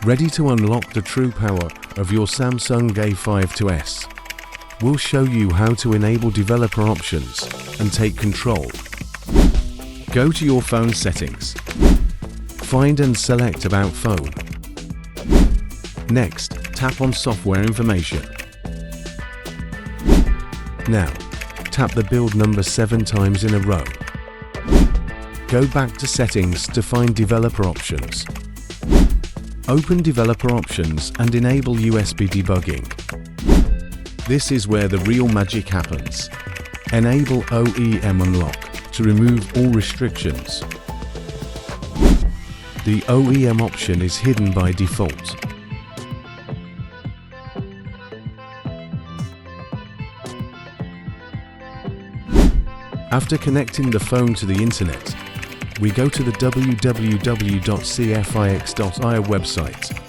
Ready to unlock the true power of your Samsung A52s? We'll show you how to enable developer options and take control. Go to your phone settings. Find and select About Phone. Next, tap on Software Information. Now, tap the build number 7 times in a row. Go back to Settings to find Developer Options. Open Developer Options and enable USB debugging. This is where the real magic happens. Enable OEM Unlock to remove all restrictions. The OEM option is hidden by default. After connecting the phone to the internet, we go to the www.cfix.io website.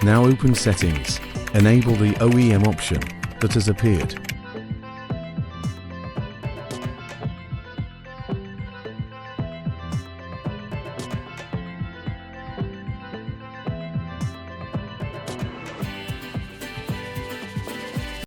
Now open Settings, enable the OEM option that has appeared.